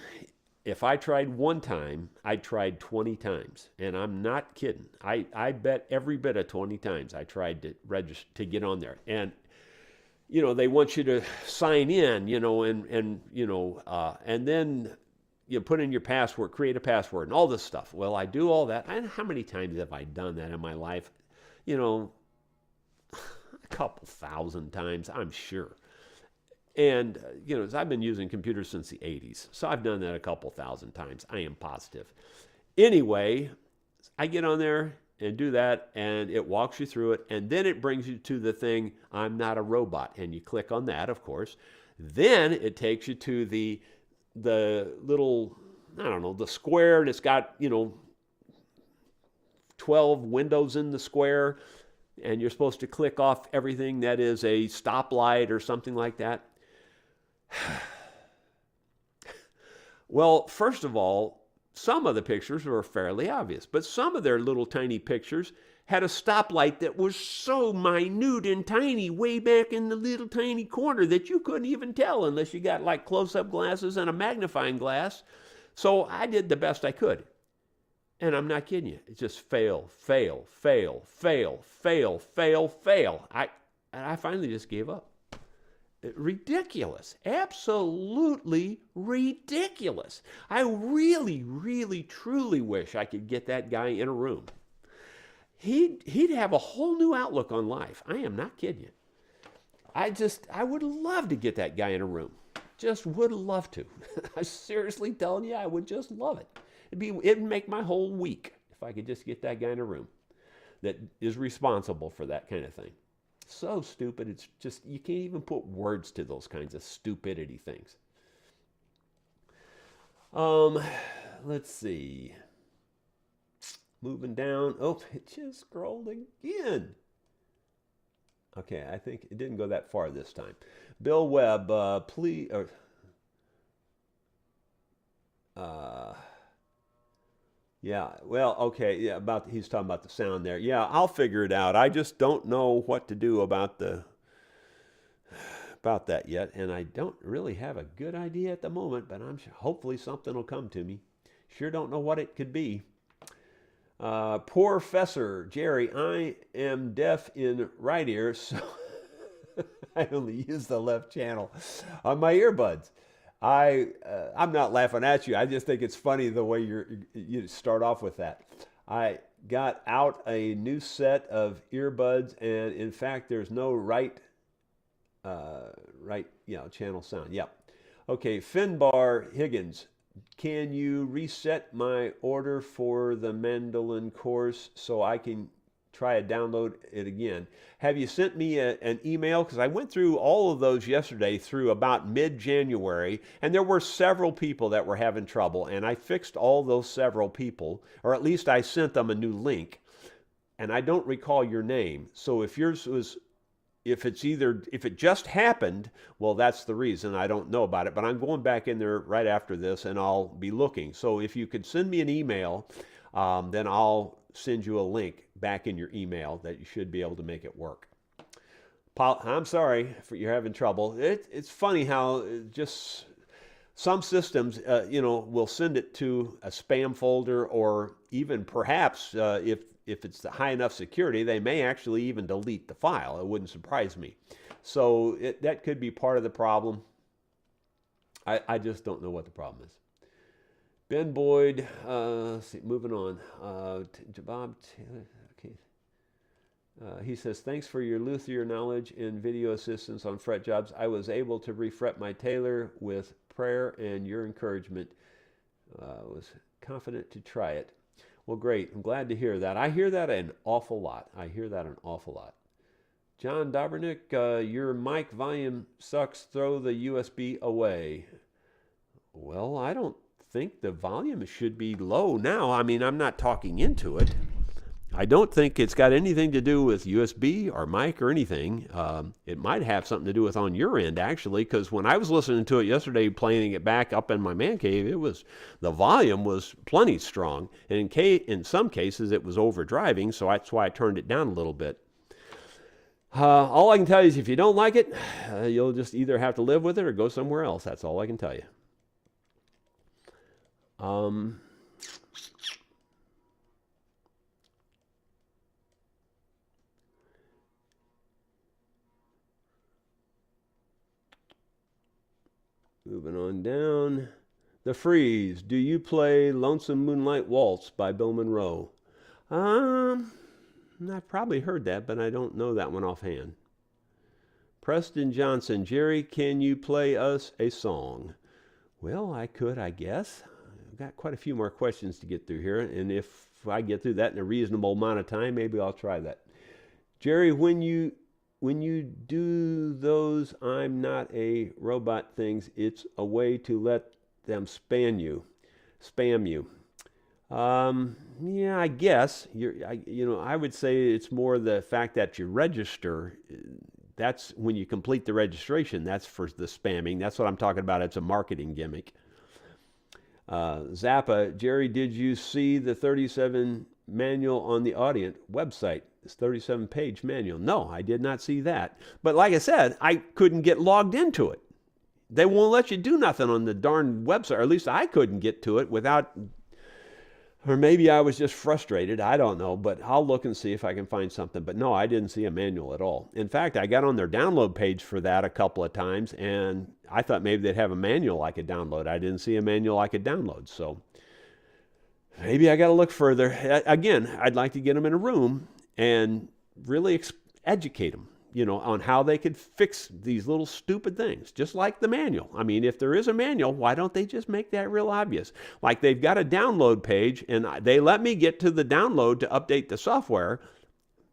If I tried one time, I tried 20 times. And I'm not kidding. I bet every bit of 20 times I tried to register to get on there. And, they want you to sign in, and then you put in your password, create a password, and all this stuff. Well, I do all that. And how many times have I done that in my life? A couple thousand times, I'm sure. And, I've been using computers since the 80s, so I've done that a couple thousand times. I am positive. Anyway, I get on there and do that, and it walks you through it, and then it brings you to the thing, I'm not a robot, and you click on that, of course. Then it takes you to the little, the square, and it's got, 12 windows in the square, and you're supposed to click off everything that is a stoplight or something like that. Well, first of all, some of the pictures were fairly obvious, but some of their little tiny pictures had a stoplight that was so minute and tiny way back in the little tiny corner that you couldn't even tell unless you got like close-up glasses and a magnifying glass. So I did the best I could. And I'm not kidding you. It's just fail, fail, fail, fail, fail, fail, fail. I finally just gave up. Ridiculous. Absolutely ridiculous. I really, really, truly wish I could get that guy in a room. He'd have a whole new outlook on life. I am not kidding you. I would love to get that guy in a room. Just would love to. I'm seriously telling you, I would just love it. It'd make my whole week if I could just get that guy in a room that is responsible for that kind of thing. So stupid, it's just, you can't even put words to those kinds of stupidity things. Let's see. Moving down. Oh, it just scrolled again. Okay, I think it didn't go that far this time. Bill Webb, please. Yeah, well, okay, yeah, he's talking about the sound there. Yeah, I'll figure it out. I just don't know what to do about that yet, and I don't really have a good idea at the moment, but hopefully something will come to me. Sure don't know what it could be. Poor Professor Jerry, I am deaf in right ear, so I only use the left channel on my earbuds. I'm not laughing at you. I just think it's funny the way you start off with that. I got out a new set of earbuds, and in fact, there's no right channel sound. Yep. Okay, Finbar Higgins, can you reset my order for the mandolin course so I can try to download it again? Have you sent me an email? Because I went through all of those yesterday through about mid-January, and there were several people that were having trouble, and I fixed all those several people, or at least I sent them a new link, and I don't recall your name. So if yours was, if it just happened, well, that's the reason. I don't know about it, but I'm going back in there right after this, and I'll be looking. So if you could send me an email, then I'll send you a link back in your email that you should be able to make it work. I'm sorry for you're having trouble. It's funny how just some systems, will send it to a spam folder, or even perhaps if it's the high enough security, they may actually even delete the file. It wouldn't surprise me. So that could be part of the problem. I just don't know what the problem is. Ben Boyd, let's see, moving on. Bob Taylor, okay. He says, thanks for your luthier knowledge and video assistance on fret jobs. I was able to refret my tailor with prayer and your encouragement. Was confident to try it. Well, great. I'm glad to hear that. I hear that an awful lot. John Dobrnick, your mic volume sucks. Throw the USB away. Well, I don't think the volume should be low now. I mean, I'm not talking into it. I don't think it's got anything to do with USB or mic or anything. It might have something to do with on your end, actually, because when I was listening to it yesterday, playing it back up in my man cave, the volume was plenty strong. And in some cases, it was overdriving, so that's why I turned it down a little bit. All I can tell you is if you don't like it, you'll just either have to live with it or go somewhere else. That's all I can tell you. Moving on down. The Freeze. Do you play Lonesome Moonlight Waltz by Bill Monroe? I've probably heard that, but I don't know that one offhand. Preston Johnson. Jerry, can you play us a song? Well, I could, I guess. I've got quite a few more questions to get through here, and if I get through that in a reasonable amount of time, maybe I'll try that. Jerry, when you do those I'm not a robot things, it's a way to let them spam you. Yeah, I guess. I would say it's more the fact that you register. That's when you complete the registration. That's for the spamming. That's what I'm talking about. It's a marketing gimmick. Zappa, Jerry, did you see the 37 manual on the Audient website? It's 37-page manual. No, I did not see that. But like I said, I couldn't get logged into it. They won't let you do nothing on the darn website, or at least I couldn't get to it without, or maybe I was just frustrated. I don't know, but I'll look and see if I can find something. But no, I didn't see a manual at all. In fact, I got on their download page for that a couple of times, and I thought maybe they'd have a manual I could download. I didn't see a manual I could download, so maybe I got to look further. Again, I'd like to get them in a room and really educate them, on how they could fix these little stupid things, just like the manual. I mean, if there is a manual, why don't they just make that real obvious? Like they've got a download page, and they let me get to the download to update the software.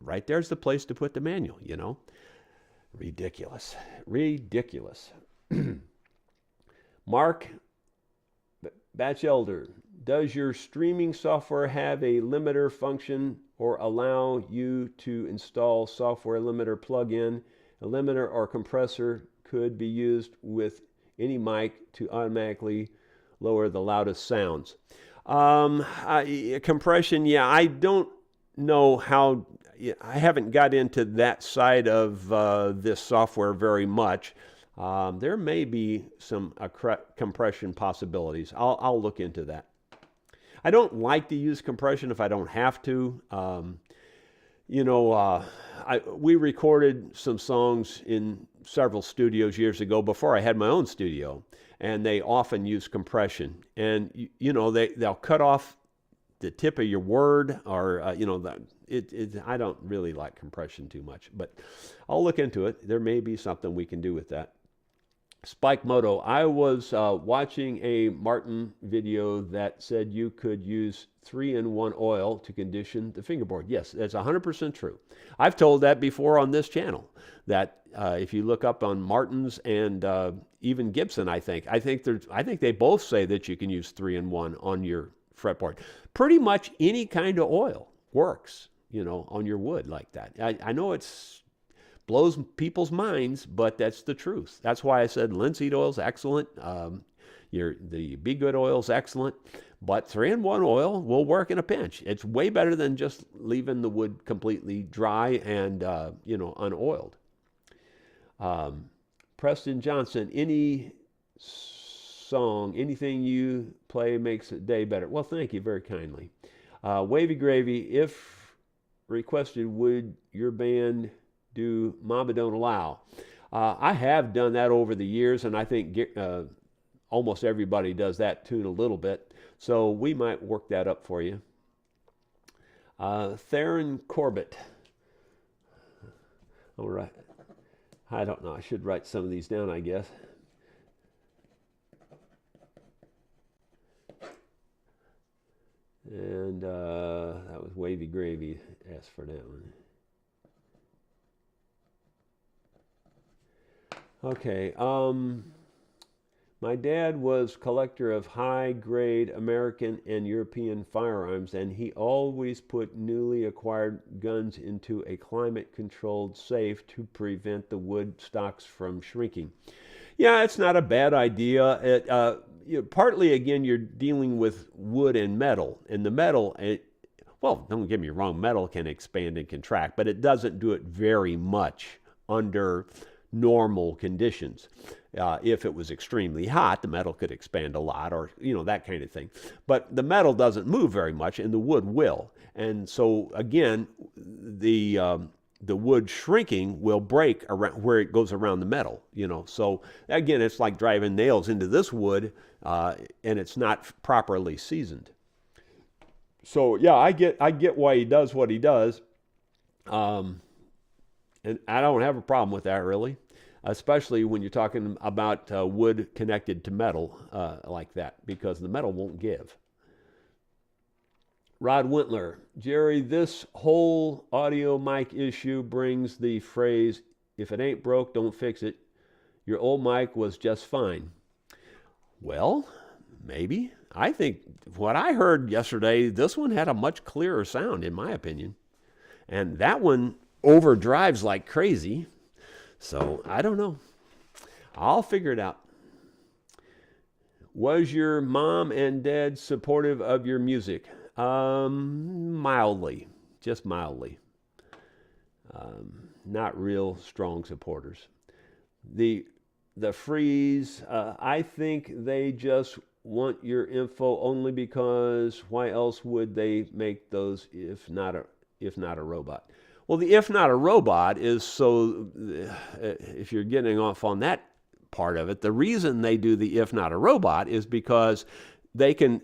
Right there's the place to put the manual, Ridiculous. Mark Batchelder, does your streaming software have a limiter function or allow you to install software limiter plugin? A limiter or compressor could be used with any mic to automatically lower the loudest sounds. Compression, yeah, I don't know how. I haven't got into that side of this software very much. There may be some compression possibilities. I'll look into that. I don't like to use compression if I don't have to. We recorded some songs in several studios years ago before I had my own studio, and they often use compression. And they'll cut off the tip of your word, or I don't really like compression too much, but I'll look into it. There may be something we can do with that. Spike Moto, I was watching a Martin video that said you could use 3-in-1 oil to condition the fingerboard. Yes, that's 100% true. I've told that before on this channel, that if you look up on Martin's and even Gibson, I think they both say that you can use 3-in-1 on your fretboard. Pretty much any kind of oil works, on your wood like that. I know it's blows people's minds, but that's the truth. That's why I said linseed oil's excellent. The Be Good oil's excellent, but 3-in-1 oil will work in a pinch. It's way better than just leaving the wood completely dry and unoiled. Preston Johnson, any song, anything you play makes a day better. Well, thank you very kindly. Wavy Gravy, if requested, would your band do Mama Don't Allow? I have done that over the years, and I think almost everybody does that tune a little bit, so we might work that up for you. Theron Corbett. All right. I don't know. I should write some of these down, I guess. And that was Wavy Gravy. Asked for that one. Okay, my dad was collector of high-grade American and European firearms, and he always put newly acquired guns into a climate-controlled safe to prevent the wood stocks from shrinking. Yeah, it's not a bad idea. Partly, again, you're dealing with wood and metal, and the metal, well, don't get me wrong, metal can expand and contract, but it doesn't do it very much under normal conditions. If it was extremely hot, the metal could expand a lot, or that kind of thing. But the metal doesn't move very much, and the wood will. And so again, the wood shrinking will break around where it goes around the metal. So again, it's like driving nails into this wood, and it's not properly seasoned. So yeah, I get why he does what he does. And I don't have a problem with that, really, especially when you're talking about wood connected to metal like that, because the metal won't give. Rod Wintler, Jerry, this whole audio mic issue brings the phrase, if it ain't broke, don't fix it. Your old mic was just fine. Well, maybe. I think what I heard yesterday, this one had a much clearer sound, in my opinion. And that one overdrives like crazy. So I don't know. I'll figure it out. Was your mom and dad supportive of your music? Mildly, just mildly. Not real strong supporters. The freeze, I think they just want your info only because why else would they make those if not a robot? Well, the if not a robot is so, if you're getting off on that part of it, the reason they do the if not a robot is because they can,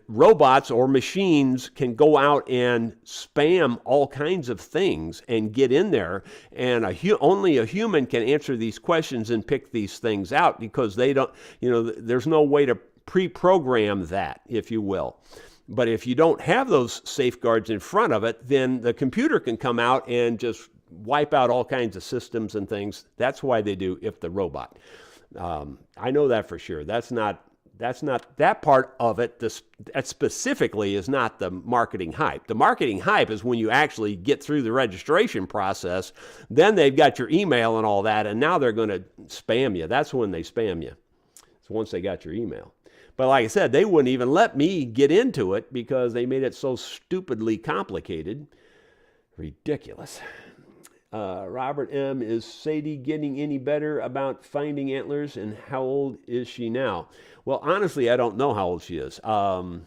robots or machines can go out and spam all kinds of things and get in there, and only a human can answer these questions and pick these things out because they don't, there's no way to pre-program that, if you will. But if you don't have those safeguards in front of it, then the computer can come out and just wipe out all kinds of systems and things. That's why they do if the robot. I know that for sure. That's not that part of it. That specifically is not the marketing hype. The marketing hype is when you actually get through the registration process. Then they've got your email and all that, and now they're going to spam you. That's when they spam you. It's once they got your email. But like I said, they wouldn't even let me get into it because they made it so stupidly complicated. Ridiculous. Robert M., is Sadie getting any better about finding antlers, and how old is she now? Well, honestly, I don't know how old she is. I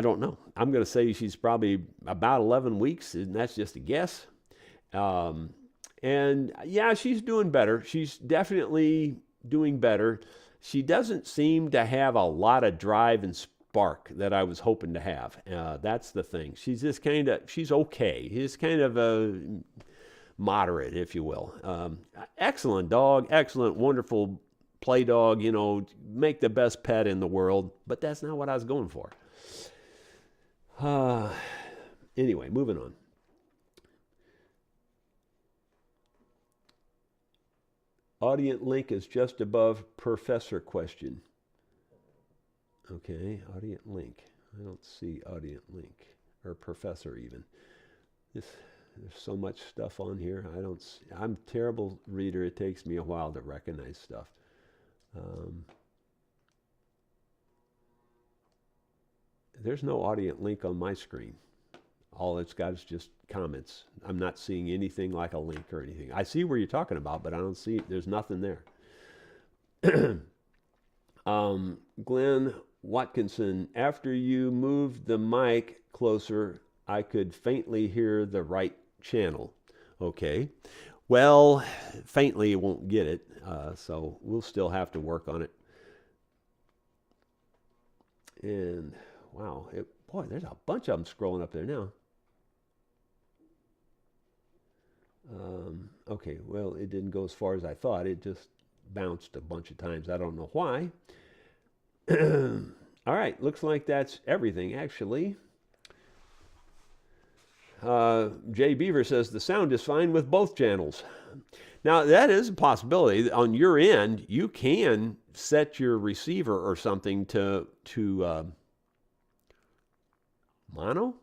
don't know. I'm going to say she's probably about 11 weeks, and that's just a guess. And yeah, she's doing better. She's definitely doing better. She doesn't seem to have a lot of drive and spark that I was hoping to have. That's the thing. She's just she's okay. She's kind of a moderate, if you will. Excellent dog, excellent, wonderful play dog, make the best pet in the world, but that's not what I was going for. Anyway, moving on. Audience link is just above professor question. Okay, audience link. I don't see audience link or professor even. There's so much stuff on here. I'm a terrible reader. It takes me a while to recognize stuff. There's no audience link on my screen. All it's got is just comments. I'm not seeing anything like a link or anything. I see where you're talking about, but I don't see, there's nothing there. Glenn Watkinson, after you moved the mic closer, I could faintly hear the right channel. Okay. Well, faintly you won't get it, so we'll still have to work on it. And wow, boy, there's a bunch of them scrolling up there now. Okay, well, it didn't go as far as I thought. It just bounced a bunch of times. I don't know why. All right, looks like that's everything, actually. Jay Beaver says the sound is fine with both channels. Now, that is a possibility. On your end, you can set your receiver or something to mono.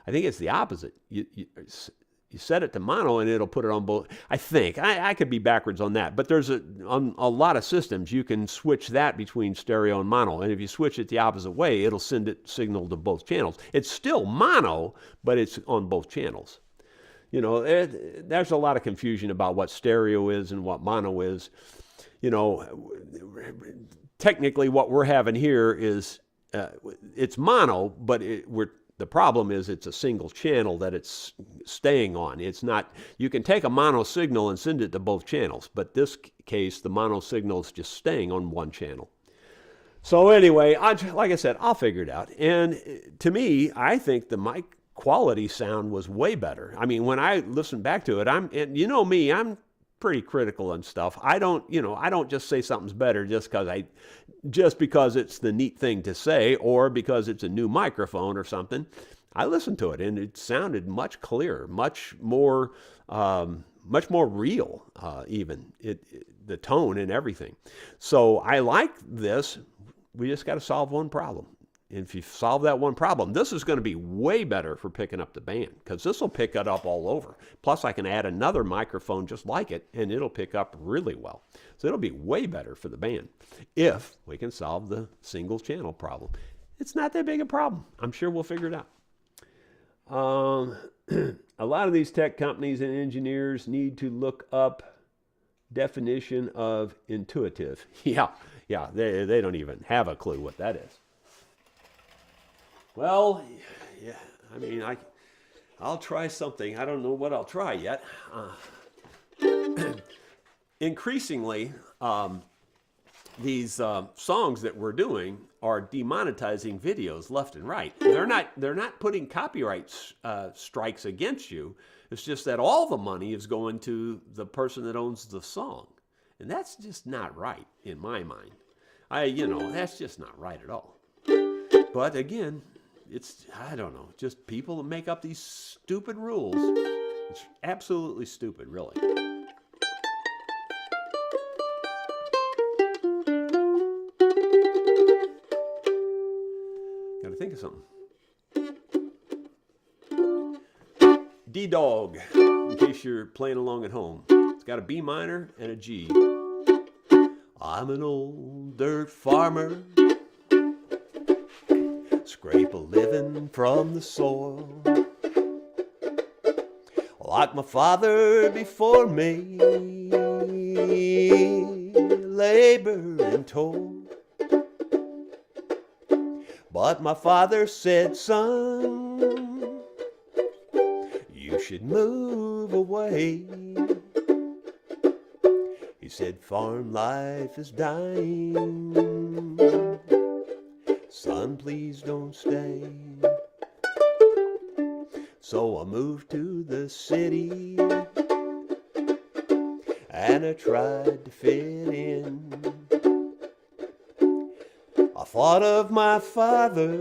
I think it's the opposite. You set it to mono and it'll put it on both. I think. I could be backwards on that. But there's on a lot of systems, you can switch that between stereo and mono. And if you switch it the opposite way, it'll send it signal to both channels. It's still mono, but it's on both channels. There's a lot of confusion about what stereo is and what mono is. Technically what we're having here is, it's mono, but the problem is it's a single channel that it's staying on. It's not, you can take a mono signal and send it to both channels, but this case, the mono signal is just staying on one channel. So anyway, like I said, I'll figure it out. And to me, I think the mic quality sound was way better. I mean, when I listen back to it, and you know me, I'm pretty critical and stuff. I don't just say something's better just because it's the neat thing to say or because it's a new microphone or something. I listened to it and it sounded much clearer, much more real, even the tone and everything. So I like this. We just got to solve one problem, if you solve that one problem, this is going to be way better for picking up the band, because this will pick it up all over. Plus, I can add another microphone just like it, and it'll pick up really well. So it'll be way better for the band if we can solve the single channel problem. It's not that big a problem. I'm sure we'll figure it out. A lot of these tech companies and engineers need to look up definition of intuitive. Yeah, they don't even have a clue what that is. Well, yeah, I mean, I'll try something. I don't know what I'll try yet. Increasingly, these songs that we're doing are demonetizing videos left and right. They're not putting copyright strikes against you. It's just that all the money is going to the person that owns the song, and that's just not right in my mind. That's just not right at all. But again, I don't know, just people that make up these stupid rules. It's absolutely stupid, really. Gotta think of something. D-Dog, in case you're playing along at home. It's got a B minor and a G. I'm an old dirt farmer, scrape a living from the soil, like my father before me, labor and toil. But my father said, son, you should move away. He said, farm life is dying, son, please don't stay. So I moved to the city, and I tried to fit in. I thought of my father,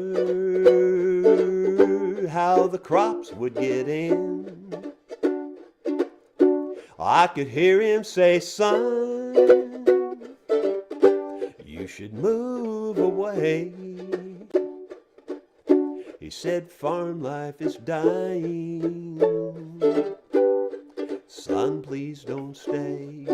how the crops would get in. I could hear him say, son, you should move away. He said, farm life is dying, son, please don't stay.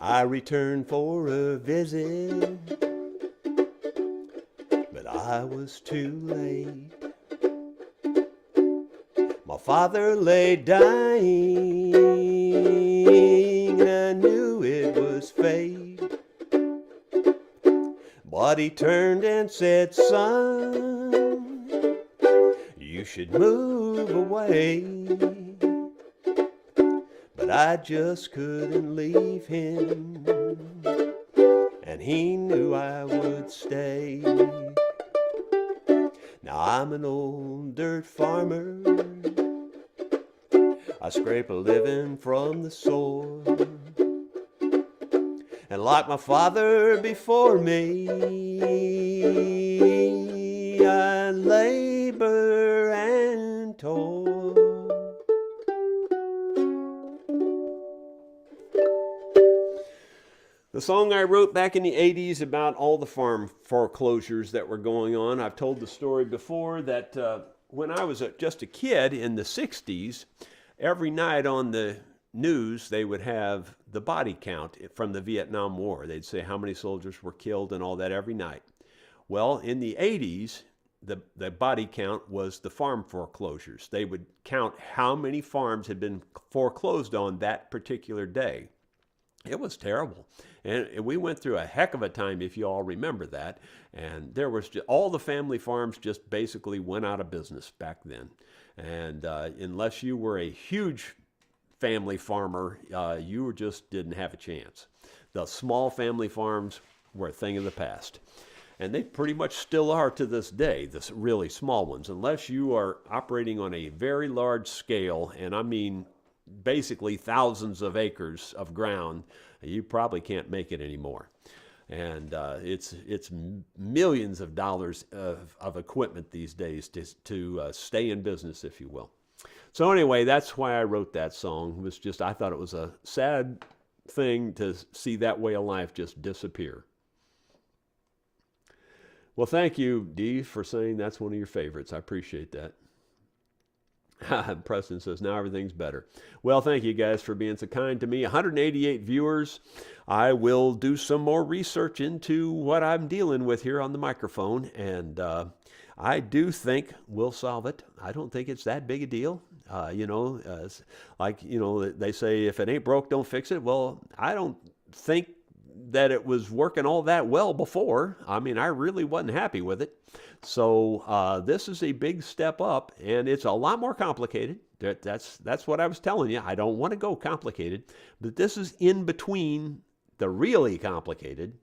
I returned for a visit, but I was too late. My father lay dying, and I knew it was fate. But he turned and said, son, you should move away. But I just couldn't leave him, and he knew I would stay. Now I'm an old dirt farmer, I scrape a living from the soil, and like my father before me, I labor and toil. The song I wrote back in the 80s about all the farm foreclosures that were going on. I've told the story before that when I was just a kid in the 60s, every night on the news they would have the body count from the Vietnam War. They'd say how many soldiers were killed and all that every night. Well, in the 80s, the body count was the farm foreclosures. They would count how many farms had been foreclosed on that particular day. It was terrible. And we went through a heck of a time, if you all remember that. And there was all the family farms just basically went out of business back then. And unless you were a huge family farmer, you just didn't have a chance. The small family farms were a thing of the past. And they pretty much still are to this day, the really small ones, unless you are operating on a very large scale, and I mean basically thousands of acres of ground, you probably can't make it anymore. And it's millions of dollars of equipment these days to stay in business, if you will. So anyway, that's why I wrote that song. It was just, I thought it was a sad thing to see that way of life just disappear. Well, thank you, Dee, for saying that's one of your favorites. I appreciate that. Preston says, now everything's better. Well, thank you guys for being so kind to me. 188 viewers. I will do some more research into what I'm dealing with here on the microphone, and I do think we'll solve it. I don't think it's that big a deal. They say, if it ain't broke, don't fix it. Well, I don't think that it was working all that well before. I mean, I really wasn't happy with it. So this is a big step up, and it's a lot more complicated. That's what I was telling you. I don't want to go complicated, but this is in between the really complicated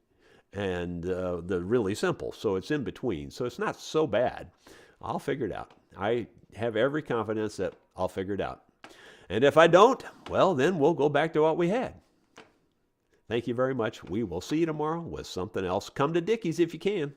and the really simple. So it's in between. So it's not so bad. I'll figure it out. I have every confidence that I'll figure it out. And if I don't, well, then we'll go back to what we had. Thank you very much. We will see you tomorrow with something else. Come to Dickey's if you can.